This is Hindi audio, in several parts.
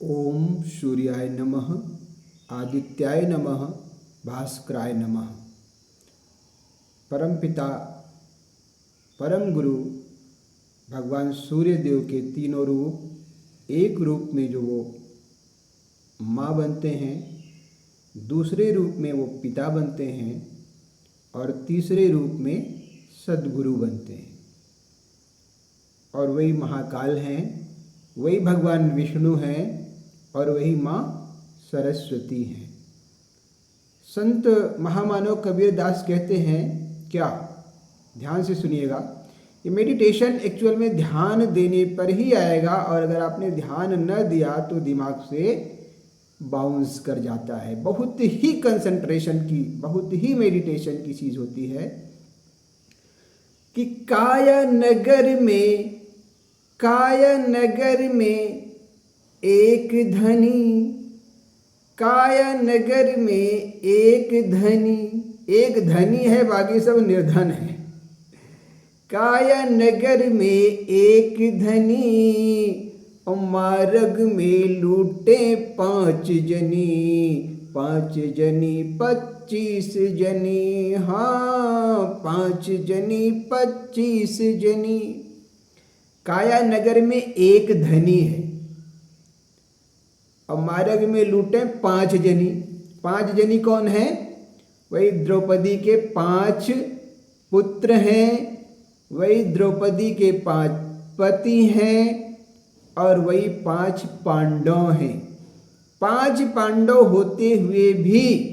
ओम सूर्याय नमः, आदित्याय नमः, भास्कराय नमः। परमपिता परम गुरु भगवान सूर्य देव के तीनों रूप एक रूप में जो वो माँ बनते हैं, दूसरे रूप में वो पिता बनते हैं और तीसरे रूप में सद्गुरु बनते हैं। और वही महाकाल हैं, वही भगवान विष्णु हैं और वही माँ सरस्वती हैं। संत महामानव कबीर दास कहते हैं, क्या ध्यान से सुनिएगा, ये मेडिटेशन एक्चुअल में ध्यान देने पर ही आएगा और अगर आपने ध्यान न दिया तो दिमाग से बाउंस कर जाता है। बहुत ही कंसंट्रेशन की, बहुत ही मेडिटेशन की चीज़ होती है कि काया नगर में एक धनी, काया नगर में एक धनी है, बाकी सब निर्धन है। काया नगर में एक धनी और मार्ग में लूटे 5 जनी 25 जनी, हाँ 5 जनी 25 जनी। काया नगर में एक धनी है और मार्ग में लूटे 5 जनी। 5 जनी कौन है? वही द्रौपदी के 5 पुत्र हैं, वही द्रौपदी के 5 पति हैं और वही 5 पांडव हैं। 5 पांडव होते हुए भी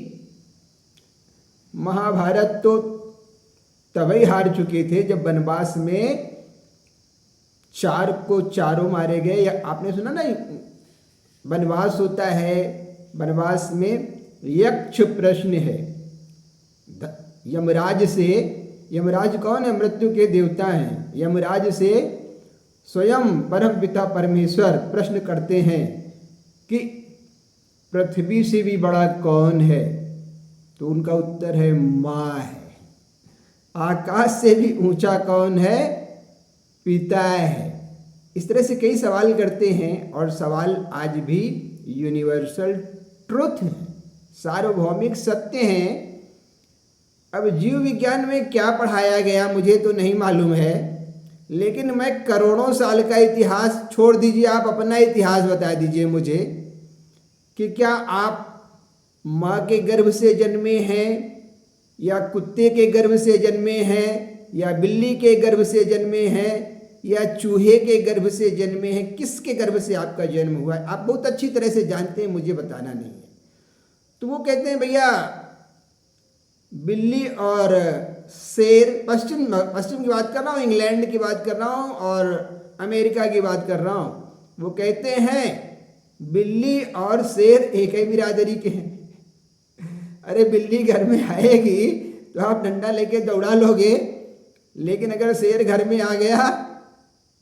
महाभारत तो तभी हार चुके थे जब वनवास में 4 को चारों मारे गए। या आपने सुना ना, वनवास होता है, वनवास में यक्ष प्रश्न है यमराज से। यमराज कौन है? मृत्यु के देवता हैं। यमराज से स्वयं परम पिता परमेश्वर प्रश्न करते हैं कि पृथ्वी से भी बड़ा कौन है? तो उनका उत्तर है माँ है। आकाश से भी ऊंचा कौन है? पिता है। इस तरह से कई सवाल करते हैं और सवाल आज भी यूनिवर्सल ट्रुथ है, सार्वभौमिक सत्य हैं। अब जीव विज्ञान में क्या पढ़ाया गया मुझे तो नहीं मालूम है, लेकिन मैं करोड़ों साल का इतिहास छोड़ दीजिए, आप अपना इतिहास बता दीजिए मुझे कि क्या आप माँ के गर्भ से जन्मे हैं या कुत्ते के गर्भ से जन्मे हैं या बिल्ली के गर्भ से जन्मे हैं या चूहे के गर्भ से जन्मे हैं? किसके गर्भ से आपका जन्म हुआ है? आप बहुत अच्छी तरह से जानते हैं, मुझे बताना नहीं है। तो वो कहते हैं भैया बिल्ली और शेर, पश्चिम की बात कर रहा हूँ, इंग्लैंड की बात कर रहा हूँ और अमेरिका की बात कर रहा हूँ। वो कहते हैं बिल्ली और शेर एक ही बिरादरी के हैं। अरे बिल्ली घर में आएगी तो आप डंडा लेके दौड़ा लोगे, लेकिन अगर शेर घर में आ गया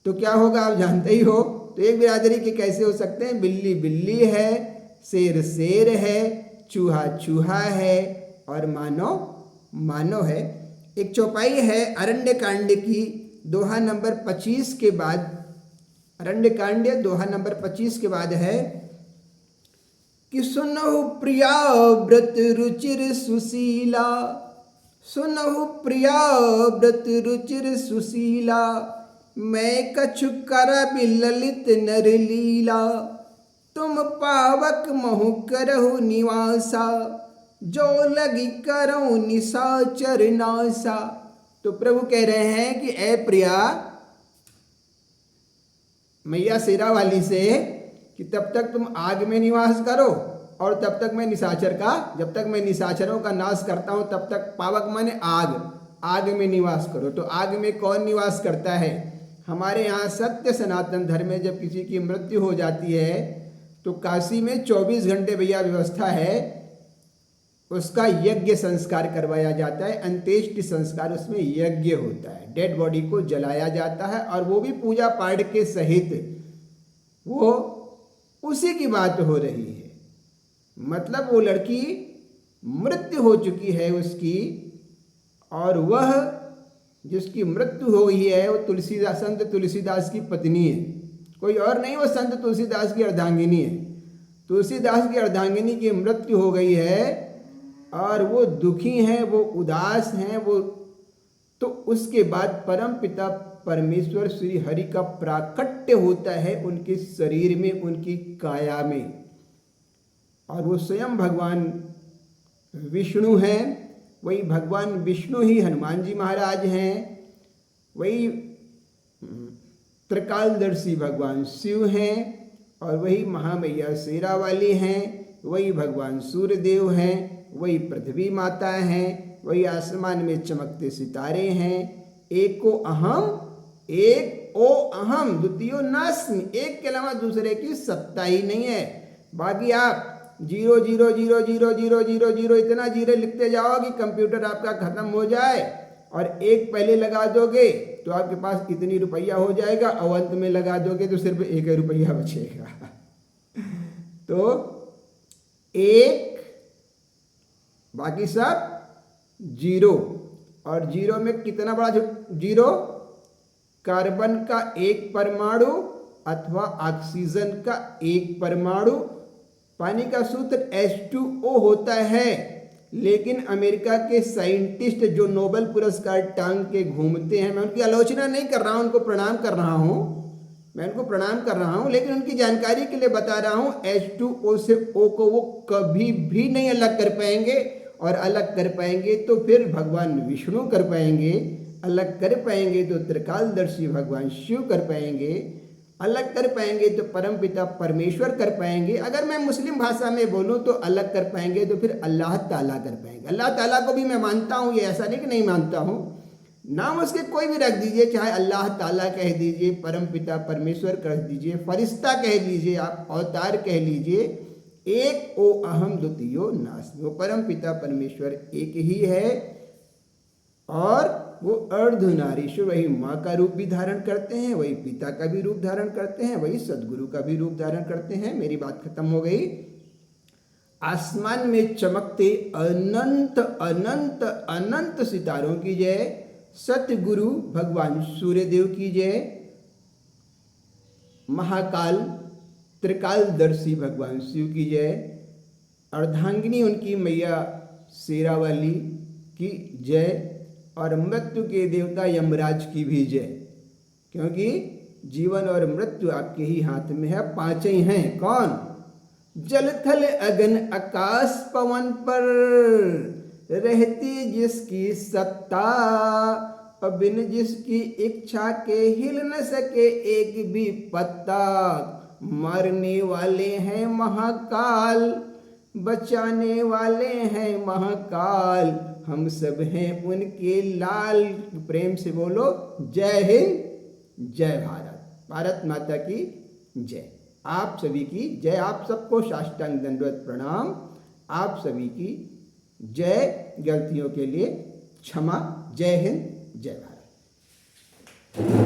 तो क्या होगा आप जानते ही हो। तो एक बिरादरी के कैसे हो सकते हैं? बिल्ली बिल्ली है, शेर शेर है, चूहा चूहा है और मानव है। एक चौपाई है अरण्य कांड की, दोहा नंबर 25 के बाद, अरण्य कांड दोहा नंबर 25 के बाद है कि सुनहु प्रिया व्रत रुचिर सुशीला, सुनहु प्रिया व्रत रुचिर सुशीला, मैं कछु करबि ललित नर लीला, तुम पावक महु करहु निवासा, जो लगी करहु निशाचर नासा। तो प्रभु कह रहे हैं कि ए प्रिया मैया शेरा वाली से कि तब तक तुम आग में निवास करो और तब तक मैं जब तक मैं निशाचरों का नाश करता हूं तब तक, पावक माने आग में निवास करो। तो आग में कौन निवास करता है? हमारे यहाँ सत्य सनातन धर्म में जब किसी की मृत्यु हो जाती है तो काशी में 24 घंटे भैया व्यवस्था है, उसका यज्ञ संस्कार करवाया जाता है। अंत्येष्टि संस्कार, उसमें यज्ञ होता है, डेड बॉडी को जलाया जाता है और वो भी पूजा पाठ के सहित। वो उसी की बात हो रही है, मतलब वो लड़की मृत्यु हो चुकी है उसकी, और वह जिसकी मृत्यु हुई है वो संत तुलसीदास की पत्नी है, कोई और नहीं, वो संत तुलसीदास की अर्धांगिनी है। तुलसीदास की अर्धांगिनी की मृत्यु हो गई है और वो दुखी हैं, वो उदास हैं, वो तो उसके बाद परम पिता परमेश्वर श्री हरि का प्राकट्य होता है उनके शरीर में, उनकी काया में, और वो स्वयं भगवान विष्णु हैं। वही भगवान विष्णु ही हनुमान जी महाराज हैं, वही त्रिकालदर्शी भगवान शिव हैं, और वही महामैया शेरा वाली हैं, वही भगवान सूर्यदेव हैं, वही पृथ्वी माता हैं, वही आसमान में चमकते सितारे हैं। एको अहम, एक ओ अहम द्वितीयो नास्मि, एक के अलावा दूसरे की सत्ता ही नहीं है। बाकी आप 0 0 0 0 0 0 0 इतना जीरो लिखते जाओ कि कंप्यूटर आपका खत्म हो जाए, और एक पहले लगा दोगे तो आपके पास इतनी रुपया हो जाएगा, और अंत में लगा दोगे तो सिर्फ 1 रुपया बचेगा। तो एक, बाकी सब जीरो, और जीरो में कितना बड़ा जीरो, कार्बन का 1 परमाणु अथवा ऑक्सीजन का 1 परमाणु। पानी का सूत्र H2O होता है, लेकिन अमेरिका के साइंटिस्ट जो नोबेल पुरस्कार टांग के घूमते हैं, मैं उनकी आलोचना नहीं कर रहा हूँ, उनको प्रणाम कर रहा हूँ, मैं उनको प्रणाम कर रहा हूँ, लेकिन उनकी जानकारी के लिए बता रहा हूँ, H2O से O को वो कभी भी नहीं अलग कर पाएंगे, और अलग कर पाएंगे तो फिर भगवान विष्णु कर पाएंगे, अलग कर पाएंगे तो त्रिकालदर्शी भगवान शिव कर पाएंगे, अलग कर पाएंगे तो परमपिता परमेश्वर कर पाएंगे। अगर मैं मुस्लिम भाषा में बोलूं तो अलग कर पाएंगे तो फिर अल्लाह ताला कर पाएंगे। अल्लाह ताला को भी मैं मानता हूं, ये ऐसा नहीं कि नहीं मानता हूं, नाम उसके कोई भी रख दीजिए, चाहे अल्लाह ताला कह दीजिए, परमपिता परमेश्वर कह दीजिए, फरिश्ता कह दीजिए, आप अवतार कह लीजिए, एक ओ अहम द्वितीयो नास्ति, वो परमपिता परमेश्वर एक ही है, और वो अर्धनारीश्वर, वही माँ का रूप भी धारण करते हैं, वही पिता का भी रूप धारण करते हैं, वही सदगुरु का भी रूप धारण करते हैं। मेरी बात खत्म हो गई। आसमान में चमकते अनंत अनंत अनंत सितारों की जय, सतगुरु भगवान सूर्यदेव की जय, महाकाल त्रिकालदर्शी भगवान शिव की जय, अर्धांगिनी उनकी मैया शेरावाली की जय, और मृत्यु के देवता यमराज की भी जय, क्योंकि जीवन और मृत्यु आपके ही हाथ में है। 5 ही हैं, कौन? जल थल अगन आकाश पवन पर रहती जिसकी सत्ता, बिन जिसकी इच्छा के हिल न सके एक भी पत्ता, मारने वाले हैं महाकाल, बचाने वाले हैं महाकाल, हम सब हैं उनके लाल। प्रेम से बोलो जय हिंद, जय भारत, भारत माता की जय। आप सभी की जय, आप सबको साष्टांग दंडवत प्रणाम, आप सभी की जय, गलतियों के लिए क्षमा। जय हिंद, जय भारत।